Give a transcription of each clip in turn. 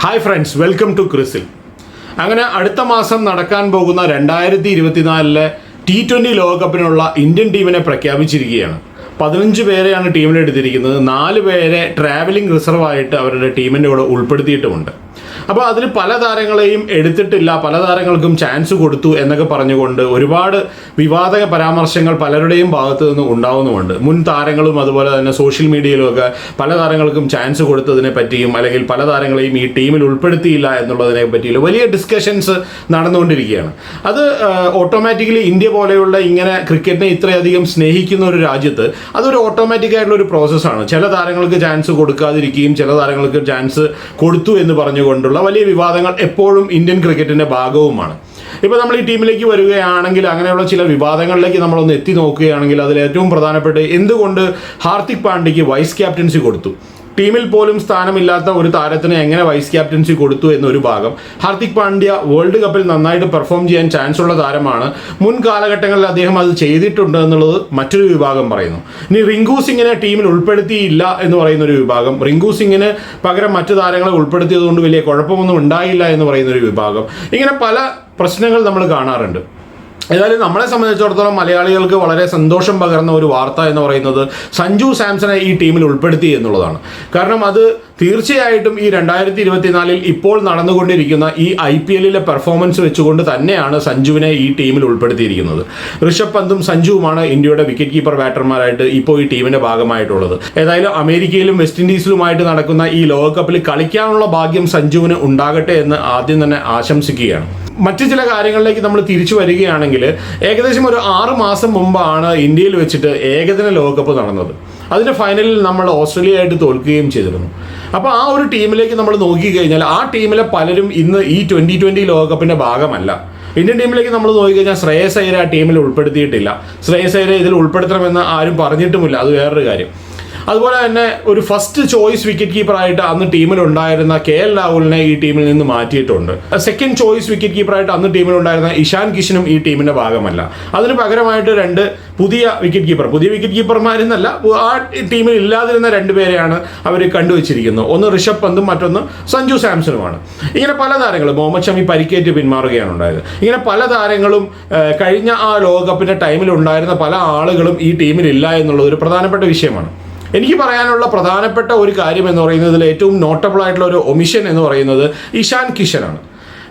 Hi friends, welcome to CRISIL. അങ്ങനെ അടുത്ത മാസം നടക്കാൻ പോകുന്ന 2024 T20 ലോകകപ്പിനുള്ള ഇന്ത്യൻ ടീമിനെ പ്രഖ്യാപിച്ചിരിക്കുകയാണ്. 15 പേരെയാണ് ടീമിലെടുത്തിരിക്കുന്നത്. 4 പേരെ ട്രാവലിംഗ് റിസർവായിട്ട് അവരുടെ ടീമിൻ്റെ കൂടെ ഉൾപ്പെടുത്തിയിട്ടുമുണ്ട്. അപ്പോൾ അതിൽ പല താരങ്ങളെയും എടുത്തിട്ടില്ല, പല താരങ്ങൾക്കും ചാൻസ് കൊടുത്തു എന്നൊക്കെ പറഞ്ഞുകൊണ്ട് ഒരുപാട് വിവാദക പരാമർശങ്ങൾ പലരുടെയും ഭാഗത്തു നിന്ന് ഉണ്ടാവുന്നുമുണ്ട്. മുൻ താരങ്ങളും അതുപോലെ തന്നെ സോഷ്യൽ മീഡിയയിലുമൊക്കെ പല താരങ്ങൾക്കും ചാൻസ് കൊടുത്തതിനെ പറ്റിയും അല്ലെങ്കിൽ പല താരങ്ങളെയും ഈ ടീമിൽ ഉൾപ്പെടുത്തിയില്ല എന്നുള്ളതിനെ പറ്റിയും വലിയ ഡിസ്കഷൻസ് നടന്നുകൊണ്ടിരിക്കുകയാണ്. അത് ഓട്ടോമാറ്റിക്കലി ഇന്ത്യ പോലെയുള്ള ഇങ്ങനെ ക്രിക്കറ്റിനെ ഇത്രയധികം സ്നേഹിക്കുന്ന ഒരു രാജ്യത്ത് അതൊരു ഓട്ടോമാറ്റിക് ആയിട്ടുള്ള ഒരു പ്രോസസ്സാണ്. ചില താരങ്ങൾക്ക് ചാൻസ് കൊടുക്കാതിരിക്കുകയും ചില താരങ്ങൾക്ക് ചാൻസ് കൊടുത്തു എന്ന് പറഞ്ഞുകൊണ്ടുള്ള വലിയ വിവാദങ്ങൾ എപ്പോഴും ഇന്ത്യൻ ക്രിക്കറ്റിൻ്റെ ഭാഗവുമാണ്. ഇപ്പോൾ നമ്മൾ ഈ ടീമിലേക്ക് വരികയാണെങ്കിൽ അങ്ങനെയുള്ള ചില വിവാദങ്ങളിലേക്ക് നമ്മളൊന്ന് എത്തി നോക്കുകയാണെങ്കിൽ അതിൽ ഏറ്റവും പ്രധാനപ്പെട്ട എന്തുകൊണ്ട് ഹാർദിക് പാണ്ഡ്യയ്ക്ക് വൈസ് ക്യാപ്റ്റൻസി കൊടുത്തു, ടീമിൽ പോലും സ്ഥാനമില്ലാത്ത ഒരു താരത്തിന് എങ്ങനെ വൈസ് ക്യാപ്റ്റൻസി കൊടുത്തു എന്നൊരു ഭാഗം. ഹാർദിക് പാണ്ഡ്യ വേൾഡ് കപ്പിൽ നന്നായിട്ട് പെർഫോം ചെയ്യാൻ ചാൻസ് ഉള്ള താരമാണ്, മുൻ കാലഘട്ടങ്ങളിൽ അദ്ദേഹം അത് ചെയ്തിട്ടുണ്ട് എന്നുള്ളത് മറ്റൊരു വിഭാഗം പറയുന്നു. ഇനി റിങ്കു സിംഗിനെ ടീമിൽ ഉൾപ്പെടുത്തിയില്ല എന്ന് പറയുന്ന ഒരു വിഭാഗം, റിങ്കു സിംഗിന് പകരം മറ്റു താരങ്ങളെ ഉൾപ്പെടുത്തിയതുകൊണ്ട് വലിയ കുഴപ്പമൊന്നും ഉണ്ടായില്ല എന്ന് പറയുന്ന ഒരു വിഭാഗം. ഇങ്ങനെ പല പ്രശ്നങ്ങൾ നമ്മൾ കാണാറുണ്ട്. ഏതായാലും നമ്മളെ സംബന്ധിച്ചിടത്തോളം മലയാളികൾക്ക് വളരെ സന്തോഷം പകർന്ന ഒരു വാർത്ത എന്ന് പറയുന്നത് സഞ്ജു സാംസണെ ഈ ടീമിൽ ഉൾപ്പെടുത്തി എന്നുള്ളതാണ്. കാരണം അത് തീർച്ചയായിട്ടും ഈ 2024 ഇപ്പോൾ നടന്നുകൊണ്ടിരിക്കുന്ന ഈ IPL പെർഫോമൻസ് വെച്ചുകൊണ്ട് തന്നെയാണ് സഞ്ജുവിനെ ഈ ടീമിൽ ഉൾപ്പെടുത്തിയിരിക്കുന്നത്. ഋഷഭ് പന്തും സഞ്ജുവുമാണ് ഇന്ത്യയുടെ വിക്കറ്റ് കീപ്പർ ബാറ്റർമാരായിട്ട് ഇപ്പോൾ ഈ ടീമിന്റെ ഭാഗമായിട്ടുള്ളത്. ഏതായാലും അമേരിക്കയിലും വെസ്റ്റ് ഇൻഡീസിലുമായിട്ട് നടക്കുന്ന ഈ ലോകകപ്പിൽ കളിക്കാനുള്ള ഭാഗ്യം സഞ്ജുവിന് ഉണ്ടാകട്ടെ എന്ന് ആദ്യം തന്നെ ആശംസിക്കുകയാണ്. മറ്റു ചില കാര്യങ്ങളിലേക്ക് നമ്മൾ തിരിച്ചു വരികയാണെങ്കിൽ ഏകദേശം ഒരു 6 മാസം മുമ്പാണ് ഇന്ത്യയിൽ വെച്ചിട്ട് ഏകദിന ലോകകപ്പ് നടന്നത്. അതിൻ്റെ ഫൈനലിൽ നമ്മൾ ഓസ്ട്രേലിയയായിട്ട് തോൽക്കുകയും ചെയ്തിരുന്നു. അപ്പോൾ ആ ഒരു ടീമിലേക്ക് നമ്മൾ നോക്കിക്കഴിഞ്ഞാൽ ആ ടീമിലെ പലരും ഇന്ന് ഈ 2020 ലോകകപ്പിൻ്റെ ഭാഗമല്ല. ഇന്ത്യൻ ടീമിലേക്ക് നമ്മൾ നോക്കിക്കഴിഞ്ഞാൽ ശ്രേയസ് അയ്യർ ആ ടീമിൽ ഉൾപ്പെടുത്തിയിട്ടില്ല. ശ്രേയസ് അയ്യരെ ഇതിൽ ഉൾപ്പെടുത്തണമെന്ന് ആരും പറഞ്ഞിട്ടുമില്ല, അത് വേറൊരു കാര്യം. അതുപോലെ തന്നെ ഒരു ഫസ്റ്റ് ചോയ്സ് വിക്കറ്റ് കീപ്പറായിട്ട് അന്ന് ടീമിലുണ്ടായിരുന്ന KL രാഹുലിനെ ഈ ടീമിൽ നിന്ന് മാറ്റിയിട്ടുണ്ട്. സെക്കൻഡ് ചോയ്സ് വിക്കറ്റ് കീപ്പറായിട്ട് അന്ന് ടീമിലുണ്ടായിരുന്ന ഇഷാൻ കിഷനും ഈ ടീമിൻ്റെ ഭാഗമല്ല. അതിന് പകരമായിട്ട് 2 പുതിയ വിക്കറ്റ് കീപ്പർമാരെന്നല്ല, ആ ടീമിൽ ഇല്ലാതിരുന്ന 2 പേരെയാണ് അവർ കണ്ടുവച്ചിരിക്കുന്നത്. ഒന്ന് ഋഷഭ് പന്തും മറ്റൊന്ന് സഞ്ജു സാംസണുമാണ്. ഇങ്ങനെ പല താരങ്ങളും, മുഹമ്മദ് ഷമി പരിക്കേറ്റ് പിന്മാറുകയാണ് ഉണ്ടായത്. ഇങ്ങനെ പല താരങ്ങളും കഴിഞ്ഞ ആ ലോകകപ്പിൻ്റെ ടൈമിൽ ഉണ്ടായിരുന്ന പല ആളുകളും ഈ ടീമിലില്ല എന്നുള്ളത് ഒരു പ്രധാനപ്പെട്ട വിഷയമാണ്. എനിക്ക് പറയാനുള്ള പ്രധാനപ്പെട്ട ഒരു കാര്യം എന്ന് പറയുന്നതിൽ ഏറ്റവും നോട്ടബിൾ ആയിട്ടുള്ള ഒരു ഒമിഷൻ എന്ന് പറയുന്നത് ഇഷാൻ കിഷനാണ്.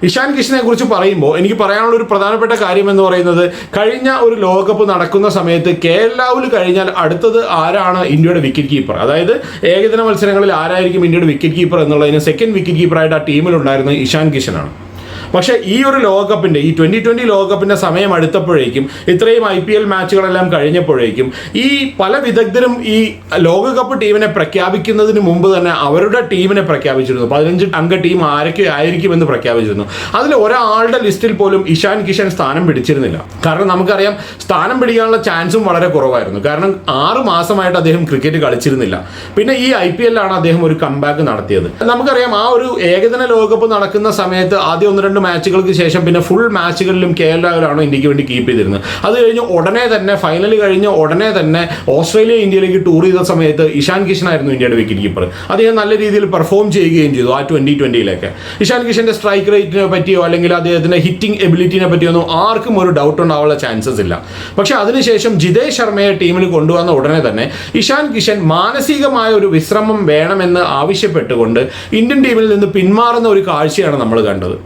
ഇഷാൻ കിഷനെ കുറിച്ച് പറയുമ്പോൾ എനിക്ക് പറയാനുള്ള ഒരു പ്രധാനപ്പെട്ട കാര്യം എന്ന് പറയുന്നത്, കഴിഞ്ഞ ഒരു ലോകകപ്പ് നടക്കുന്ന സമയത്ത് KL രാഹുൽ കഴിഞ്ഞാൽ അടുത്തത് ആരാണ് ഇന്ത്യയുടെ വിക്കറ്റ് കീപ്പർ, അതായത് ഏകദിന മത്സരങ്ങളിൽ ആരായിരിക്കും ഇന്ത്യയുടെ വിക്കറ്റ് കീപ്പർ എന്നുള്ളതിന് സെക്കൻഡ് വിക്കറ്റ് കീപ്പറായിട്ട് ആ ടീമിലുണ്ടായിരുന്നത് ഇഷാൻ കിഷനാണ്. പക്ഷേ ഈ ഒരു ലോകകപ്പിൻ്റെ ഈ 2020 ലോകകപ്പിൻ്റെ സമയം അടുത്തപ്പോഴേക്കും, ഇത്രയും IPL മാച്ചുകളെല്ലാം കഴിഞ്ഞപ്പോഴേക്കും ഈ പല വിദഗ്ധരും ഈ ലോകകപ്പ് ടീമിനെ പ്രഖ്യാപിക്കുന്നതിന് മുമ്പ് തന്നെ അവരുടെ ടീമിനെ പ്രഖ്യാപിച്ചിരുന്നു. 15 അംഗ ടീം ആരൊക്കെ ആയിരിക്കുമെന്ന് പ്രഖ്യാപിച്ചിരുന്നു. അതിൽ ഒരാളുടെ ലിസ്റ്റിൽ പോലും ഇഷാൻ കിഷൻ സ്ഥാനം പിടിച്ചിരുന്നില്ല. കാരണം നമുക്കറിയാം സ്ഥാനം പിടിക്കാനുള്ള ചാൻസും വളരെ കുറവായിരുന്നു. കാരണം 6 മാസമായിട്ട് അദ്ദേഹം ക്രിക്കറ്റ് കളിച്ചിരുന്നില്ല. പിന്നെ ഈ IPL-ലാണ് അദ്ദേഹം ഒരു കംബാക്ക് നടത്തിയത്. നമുക്കറിയാം ആ ഒരു ഏകദിന ലോകകപ്പ് നടക്കുന്ന സമയത്ത് ആദ്യം 1-2 മാച്ചുകൾക്ക് ശേഷം പിന്നെ ഫുൾ മാച്ചുകളിലും KL രാഹുലാണ് ഇന്ത്യക്ക് വേണ്ടി കീപ്പ് ചെയ്തിരുന്നത്. അത് കഴിഞ്ഞ് ഉടനെ തന്നെ ഫൈനൽ കഴിഞ്ഞ് ഉടനെ തന്നെ ഓസ്ട്രേലിയ ഇന്ത്യയിലേക്ക് ടൂർ ചെയ്ത സമയത്ത് ഇഷാൻ കിഷനായിരുന്നു ഇന്ത്യയുടെ വിക്കറ്റ് കീപ്പർ. അദ്ദേഹം നല്ല രീതിയിൽ പെർഫോം ചെയ്യുകയും ചെയ്തു ആ 2020-ലേക്ക്. ഇഷാൻ കിഷന്റെ സ്ട്രൈക്ക് റേറ്റിനെ പറ്റിയോ അല്ലെങ്കിൽ അദ്ദേഹത്തിന്റെ ഹിറ്റിംഗ് എബിലിറ്റിനെ പറ്റിയോ ഒന്നും ആർക്കും ഒരു ഡൗട്ട് ഉണ്ടാവാനുള്ള ചാൻസസ് ഇല്ല. പക്ഷെ അതിനുശേഷം ജിതേഷ് ശർമ്മയെ ടീമിൽ കൊണ്ടുവന്ന ഉടനെ തന്നെ ഇഷാൻ കിഷൻ മാനസികമായ ഒരു വിശ്രമം വേണമെന്ന് ആവശ്യപ്പെട്ടുകൊണ്ട് ഇന്ത്യൻ ടീമിൽ നിന്ന് പിന്മാറുന്ന ഒരു കാഴ്ചയാണ് നമ്മൾ കണ്ടത്.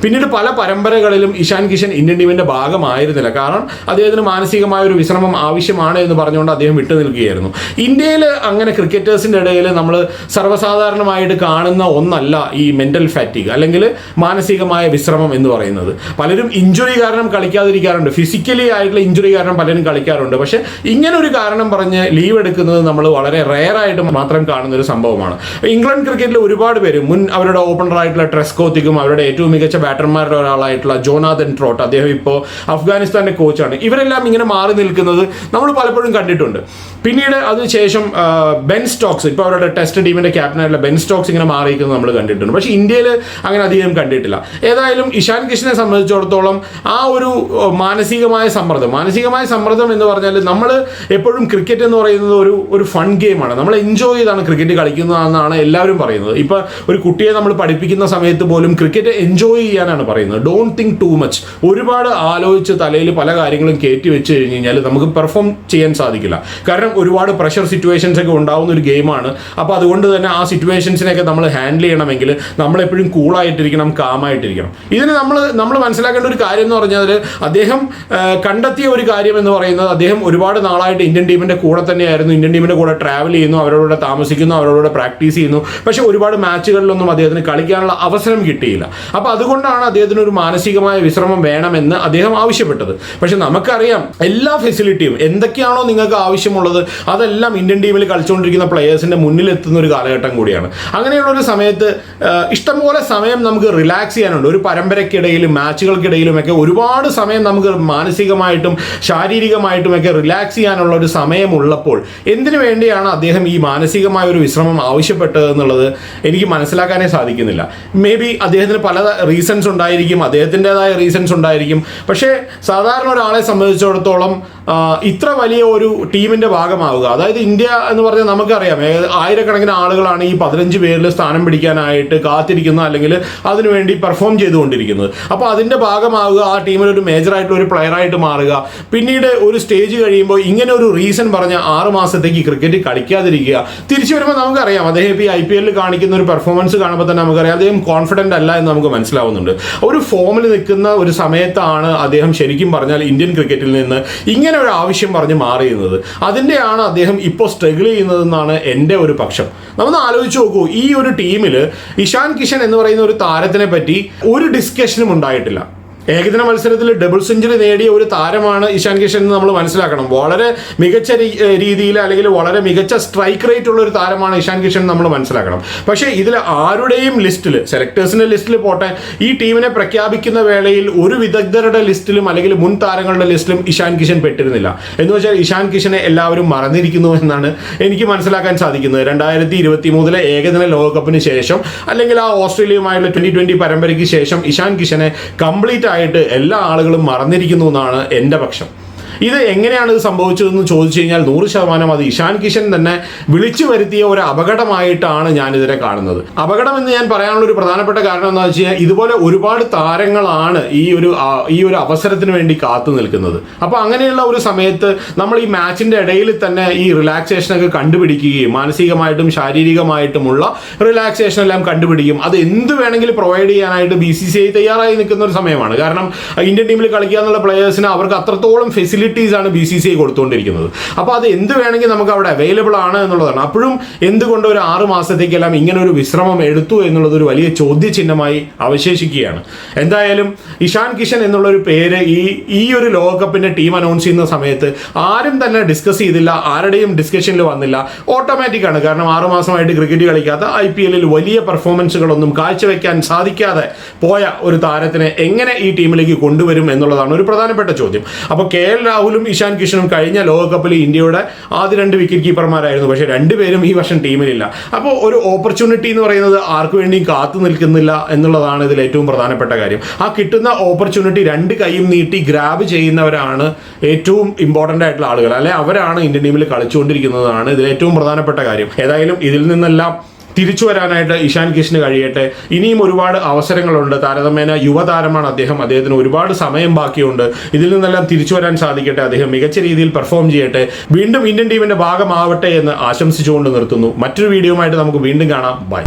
പിന്നീട് പല പരമ്പരകളിലും ഇഷാൻ കിഷൻ ഇന്ത്യൻ ടീമിൻ്റെ ഭാഗമായിരുന്നില്ല. കാരണം അദ്ദേഹത്തിന് മാനസികമായ ഒരു വിശ്രമം ആവശ്യമാണ് എന്ന് പറഞ്ഞുകൊണ്ട് അദ്ദേഹം വിട്ടു നിൽക്കുകയായിരുന്നു. ഇന്ത്യയിൽ അങ്ങനെ ക്രിക്കറ്റേഴ്സിൻ്റെ ഇടയിൽ നമ്മൾ സർവ്വസാധാരണമായിട്ട് കാണുന്ന ഒന്നല്ല ഈ മെൻ്റൽ ഫാറ്റിഗ് അല്ലെങ്കിൽ മാനസികമായ വിശ്രമം എന്ന് പറയുന്നത്. പലരും ഇഞ്ചുറി കാരണം കളിക്കാതിരിക്കാറുണ്ട്, ഫിസിക്കലി ആയിട്ടുള്ള ഇഞ്ചുറി കാരണം പലരും കളിക്കാറുണ്ട്. പക്ഷേ ഇങ്ങനെ ഒരു കാരണം പറഞ്ഞ് ലീവ് എടുക്കുന്നത് നമ്മൾ വളരെ റെയറായിട്ട് മാത്രം കാണുന്ന ഒരു സംഭവമാണ്. ഇംഗ്ലണ്ട് ക്രിക്കറ്റിൽ ഒരുപാട് പേര് അവരുടെ ഓപ്പണറായിട്ടുള്ള ട്രെസ്കോത്തിക്കും അവരുടെ ഏറ്റവും മികച്ച ബാറ്റർമാരുടെ ഒരാളായിട്ടുള്ള ജോനാഥൻ ട്രോട്ട്, അദ്ദേഹം ഇപ്പോൾ അഫ്ഗാനിസ്ഥാന്റെ കോച്ചാണ്. ഇവരെല്ലാം ഇങ്ങനെ മാറി നിൽക്കുന്നത് നമ്മൾ പലപ്പോഴും കണ്ടിട്ടുണ്ട്. പിന്നീട് അതിനുശേഷം ബെൻ സ്റ്റോക്സ്, ഇപ്പോൾ അവരുടെ ടെസ്റ്റ് ടീമിന്റെ ക്യാപ്റ്റനായിട്ടുള്ള ബെൻ സ്റ്റോക്സ് ഇങ്ങനെ മാറിയിരിക്കുന്നത് നമ്മൾ കണ്ടിട്ടുണ്ട്. പക്ഷേ ഇന്ത്യയിൽ അങ്ങനെ അധികം കണ്ടിട്ടില്ല. ഏതായാലും ഇഷാൻ കിഷനെ സംബന്ധിച്ചിടത്തോളം ആ ഒരു മാനസികമായ സമ്മർദ്ദം എന്ന് പറഞ്ഞാൽ, നമ്മൾ എപ്പോഴും ക്രിക്കറ്റ് എന്ന് പറയുന്നത് ഒരു ഫൺ ഗെയിമാണ്. നമ്മൾ എൻജോയ് ചെയ്താണ് ക്രിക്കറ്റ് കളിക്കുന്നതെന്നാണ് എല്ലാവരും പറയുന്നത്. ഇപ്പം ഒരു കുട്ടിയെ നമ്മൾ പഠിപ്പിക്കുന്ന സമയത്ത് പോലും ക്രിക്കറ്റ് എൻജോയ് ചെയ്യാനാണ് പറയുന്നത്. Don't think too much. ഒരുപാട് ആലോചിച്ച് തലയിൽ പല കാര്യങ്ങളും കയറ്റി വെച്ച് കഴിഞ്ഞ് കഴിഞ്ഞാൽ നമുക്ക് പെർഫോം ചെയ്യാൻ സാധിക്കില്ല. കാരണം ഒരുപാട് പ്രഷർ സിറ്റുവേഷൻസ് ഒക്കെ ഉണ്ടാവുന്ന ഒരു ഗെയിമാണ്. അപ്പോൾ അതുകൊണ്ട് തന്നെ ആ സിറ്റുവേഷൻസിനെയൊക്കെ നമ്മൾ ഹാൻഡിൽ ചെയ്യണമെങ്കിൽ നമ്മളെപ്പോഴും കൂളായിട്ടിരിക്കണം, കാമായിട്ടിരിക്കണം. ഇതിന് നമ്മൾ മനസ്സിലാക്കേണ്ട ഒരു കാര്യം എന്ന് പറഞ്ഞാൽ, അദ്ദേഹം കണ്ടെത്തിയ ഒരു കാര്യം എന്ന് പറയുന്നത്, അദ്ദേഹം ഒരുപാട് നാളായിട്ട് ഇന്ത്യൻ ടീമിന്റെ കൂടെ തന്നെയായിരുന്നു. ഇന്ത്യൻ ടീമിന്റെ കൂടെ ട്രാവൽ ചെയ്യുന്നു, അവരോട് താമസിക്കുന്നു, അവരോട് പ്രാക്ടീസ് ചെയ്യുന്നു. പക്ഷെ ഒരുപാട് മാച്ചുകളിലൊന്നും അദ്ദേഹത്തിന് കളിക്കാനുള്ള അവസരം കിട്ടിയില്ല. അപ്പോൾ അതുകൊണ്ടാണ് അദ്ദേഹത്തിന് ഒരു മാനസികമായ വിശ്രമം വേണമെന്ന് അദ്ദേഹം ആവശ്യപ്പെട്ടത്. പക്ഷെ നമുക്കറിയാം, എല്ലാ ഫെസിലിറ്റിയും എന്തൊക്കെയാണോ നിങ്ങൾക്ക് ആവശ്യമുള്ളത് അതെല്ലാം ഇന്ത്യൻ ടീമിൽ കളിച്ചുകൊണ്ടിരിക്കുന്ന പ്ലെയേഴ്സിന്റെ മുന്നിലെത്തുന്ന ഒരു കാലഘട്ടം കൂടിയാണ്. അങ്ങനെയുള്ള ഒരു സമയത്ത് ഇഷ്ടംപോലെ സമയം നമുക്ക് റിലാക്സ് ചെയ്യാനുണ്ട്. ഒരു പരമ്പരയ്ക്കിടയിലും മാച്ചുകൾക്കിടയിലും ഒക്കെ ഒരുപാട് സമയം നമുക്ക് മാനസികമായിട്ടും ശാരീരികമായിട്ടുമൊക്കെ റിലാക്സ് ചെയ്യാനുള്ള ഒരു സമയമുള്ളപ്പോൾ എന്തിനു വേണ്ടിയാണ് അദ്ദേഹം ഈ മാനസികമായ ഒരു വിശ്രമം ആവശ്യപ്പെട്ടത് എന്നുള്ളത് എനിക്ക് മനസ്സിലാക്കാനേ സാധിക്കുന്നില്ല. മേ ബി അദ്ദേഹത്തിന് പല റീസൺസ് ഉണ്ടായിരിക്കും, അദ്ദേഹത്തിൻ്റെതായ റീസൺസ് ഉണ്ടായിരിക്കും. പക്ഷേ സാധാരണ ഒരാളെ സംബന്ധിച്ചിടത്തോളം ഇത്ര വലിയ ഒരു ടീമിന്റെ ഭാഗമാവുക, അതായത് ഇന്ത്യ എന്ന് പറഞ്ഞാൽ നമുക്കറിയാം ആയിരക്കണക്കിന് ആളുകളാണ് ഈ 15 പേരിൽ സ്ഥാനം പിടിക്കാനായിട്ട് കാത്തിരിക്കുന്നത്, അല്ലെങ്കിൽ അതിനുവേണ്ടി പെർഫോം ചെയ്തുകൊണ്ടിരിക്കുന്നത്. അപ്പോൾ അതിന്റെ ഭാഗമാവുക, ആ ടീമിൽ ഒരു മേജറായിട്ടുള്ള ഒരു പ്ലെയറായിട്ട് മാറുക, പിന്നീട് ഒരു സ്റ്റേജ് കഴിയുമ്പോൾ ഇങ്ങനെ ഒരു റീസൺ പറഞ്ഞ 6 മാസത്തേക്ക് ക്രിക്കറ്റ് കളിക്കാതിരിക്കുക. തിരിച്ചു വരുമ്പോൾ നമുക്കറിയാം അദ്ദേഹം ഇപ്പോൾ IPL കാണിക്കുന്ന ഒരു പെർഫോമൻസ് കാണുമ്പോൾ തന്നെ നമുക്കറിയാം അദ്ദേഹം കോൺഫിഡന്റ് അല്ല എന്ന് നമുക്ക് മനസ്സിലാവുന്നുണ്ട്. ഒരു ഫോമിൽ നിൽക്കുന്ന ഒരു സമയത്താണ് അദ്ദേഹം ശരിക്കും പറഞ്ഞാൽ ഇന്ത്യൻ ക്രിക്കറ്റിൽ നിന്ന് ഇങ്ങനെ ഒരു ആവശ്യം പറഞ്ഞ് മാറിയുന്നത്. അതിൻ്റെയാണ് അദ്ദേഹം ഇപ്പോൾ സ്ട്രഗിൾ ചെയ്യുന്നതെന്നാണ് എൻ്റെ ഒരു പക്ഷം. നമ്മൾ ആലോചിച്ച് നോക്കൂ, ഈ ഒരു ടീമിൽ ഇഷാൻ കിഷൻ എന്ന് പറയുന്ന ഒരു താരത്തിനെ പറ്റി ഒരു ഡിസ്കഷനും ഉണ്ടായിട്ടില്ല. ഏകദിന മത്സരത്തിൽ ഡബിൾ സെഞ്ചുറി നേടിയ ഒരു താരമാണ് ഇഷാൻ കിഷൻ എന്ന് നമ്മൾ മനസ്സിലാക്കണം. വളരെ മികച്ച രീതിയിൽ, അല്ലെങ്കിൽ വളരെ മികച്ച സ്ട്രൈക്ക് റേറ്റ് ഉള്ള ഒരു താരമാണ് ഇഷാൻ കിഷൻ നമ്മൾ മനസ്സിലാക്കണം. പക്ഷേ ഇതിൽ ആരുടെയും ലിസ്റ്റിൽ, സെലക്ടേഴ്സിന്റെ ലിസ്റ്റിൽ പോട്ടെ, ഈ ടീമിനെ പ്രഖ്യാപിക്കുന്ന വേളയിൽ ഒരു വിദഗ്ധരുടെ ലിസ്റ്റിലും അല്ലെങ്കിൽ മുൻ താരങ്ങളുടെ ലിസ്റ്റിലും ഇഷാൻ കിഷൻ പെട്ടിരുന്നില്ല. എന്ന് വെച്ചാൽ ഇഷാൻ കിഷനെ എല്ലാവരും മറന്നിരിക്കുന്നു എന്നാണ് എനിക്ക് മനസ്സിലാക്കാൻ സാധിക്കുന്നത്. 2023 ഏകദിന ലോകകപ്പിന് ശേഷം, അല്ലെങ്കിൽ ആ ഓസ്ട്രേലിയയുമായുള്ള 2020 പരമ്പരയ്ക്ക് ശേഷം ഇഷാൻ കിഷനെ കംപ്ലീറ്റ് ആയിട്ട് എല്ലാ ആളുകളും മറന്നിരിക്കുന്നു എന്നാണ് എൻ്റെ പക്ഷം. ഇത് എങ്ങനെയാണ് ഇത് സംഭവിച്ചതെന്ന് ചോദിച്ചു കഴിഞ്ഞാൽ 100% അത് ഇഷാൻ കിഷൻ തന്നെ വിളിച്ചു വരുത്തിയ ഒരു അപകടമായിട്ടാണ് ഞാനിതിനെ കാണുന്നത്. അപകടം എന്ന് ഞാൻ പറയാനുള്ള ഒരു പ്രധാനപ്പെട്ട കാരണം എന്താണെന്ന് വെച്ച് കഴിഞ്ഞാൽ, ഇതുപോലെ ഒരുപാട് താരങ്ങളാണ് ഈ ഒരു അവസരത്തിന് വേണ്ടി കാത്തു നിൽക്കുന്നത്. അപ്പോൾ അങ്ങനെയുള്ള ഒരു സമയത്ത് നമ്മൾ ഈ മാച്ചിന്റെ ഇടയിൽ തന്നെ ഈ റിലാക്സേഷനൊക്കെ കണ്ടുപിടിക്കുകയും മാനസികമായിട്ടും ശാരീരികമായിട്ടുമുള്ള റിലാക്സേഷൻ എല്ലാം കണ്ടുപിടിക്കും. അത് എന്ത് വേണമെങ്കിലും പ്രൊവൈഡ് ചെയ്യാനായിട്ട് BCCI തയ്യാറായി നിൽക്കുന്ന ഒരു സമയമാണ്. കാരണം ഇന്ത്യൻ ടീമിൽ കളിക്കുക എന്നുള്ള പ്ലെയേഴ്സിന് അവർക്ക് അത്രത്തോളം ഫെസിലിറ്റീസ് ആണ് BCCI കൊടുത്തുകൊണ്ടിരിക്കുന്നത്. അപ്പോൾ അത് എന്ത് വേണമെങ്കിൽ നമുക്ക് അവിടെ അവൈലബിൾ ആണ് എന്നുള്ളതാണ്. അപ്പോഴും എന്തുകൊണ്ട് ഒരു 6 മാസത്തേക്കെല്ലാം ഇങ്ങനെ ഒരു വിശ്രമം എടുത്തു എന്നുള്ളത് ഒരു വലിയ ചോദ്യചിഹ്നമായി അവശേഷിക്കുകയാണ്. എന്തായാലും ഇഷാൻ കിഷൻ എന്നുള്ള ഒരു പേര് ഈ ഒരു ലോകകപ്പിന്റെ ടീം അനൗൺസ് ചെയ്യുന്ന സമയത്ത് ആരും തന്നെ ഡിസ്കസ് ചെയ്തില്ല, ആരുടെയും ഡിസ്കഷനിൽ വന്നില്ല. ഓട്ടോമാറ്റിക് ആണ്. കാരണം 6 മാസമായിട്ട് ക്രിക്കറ്റ് കളിക്കാത്ത, IPL വലിയ പെർഫോമൻസുകളൊന്നും കാഴ്ചവെക്കാൻ സാധിക്കാതെ പോയ ഒരു താരത്തിനെ എങ്ങനെ ഈ ടീമിലേക്ക് കൊണ്ടുവരും എന്നുള്ളതാണ് ഒരു പ്രധാനപ്പെട്ട ചോദ്യം. അപ്പോൾ KL രാഹുലും ഇഷാൻ കിഷനും കഴിഞ്ഞ ലോകകപ്പിൽ ഇന്ത്യയുടെ ആദ്യ 2 വിക്കറ്റ് കീപ്പർമാരായിരുന്നു. പക്ഷേ 2 പേരും ഈ വർഷം ടീമിലില്ല. അപ്പോൾ ഒരു ഓപ്പർച്യൂണിറ്റി എന്ന് പറയുന്നത് ആർക്കു വേണ്ടിയും കാത്തു നിൽക്കുന്നില്ല എന്നുള്ളതാണ് ഇതിൽ ഏറ്റവും പ്രധാനപ്പെട്ട കാര്യം. ആ കിട്ടുന്ന ഓപ്പർച്യൂണിറ്റി 2 കൈയും നീട്ടി ഗ്രാബ് ചെയ്യുന്നവരാണ് ഏറ്റവും ഇമ്പോർട്ടൻ്റ് ആയിട്ടുള്ള ആളുകൾ, അല്ലെ അവരാണ് ഇന്ത്യൻ ടീമിൽ കളിച്ചുകൊണ്ടിരിക്കുന്നതാണ് ഇതിൽ ഏറ്റവും പ്രധാനപ്പെട്ട കാര്യം. ഏതായാലും ഇതിൽ നിന്നെല്ലാം തിരിച്ചു വരാനായിട്ട് ഇഷാൻ കിഷന് കഴിയട്ടെ. ഇനിയും ഒരുപാട് അവസരങ്ങളുണ്ട്. താരതമ്യേന യുവതാരമാണ് അദ്ദേഹം, അദ്ദേഹത്തിന് ഒരുപാട് സമയം ബാക്കിയുണ്ട്. ഇതിൽ നിന്നെല്ലാം തിരിച്ചു വരാൻ സാധിക്കട്ടെ, അദ്ദേഹം മികച്ച രീതിയിൽ പെർഫോം ചെയ്യട്ടെ, വീണ്ടും ഇന്ത്യൻ ടീമിന്റെ ഭാഗമാവട്ടെ എന്ന് ആശംസിച്ചുകൊണ്ട് നിർത്തുന്നു. മറ്റൊരു വീഡിയോയുമായിട്ട് നമുക്ക് വീണ്ടും കാണാം. ബൈ.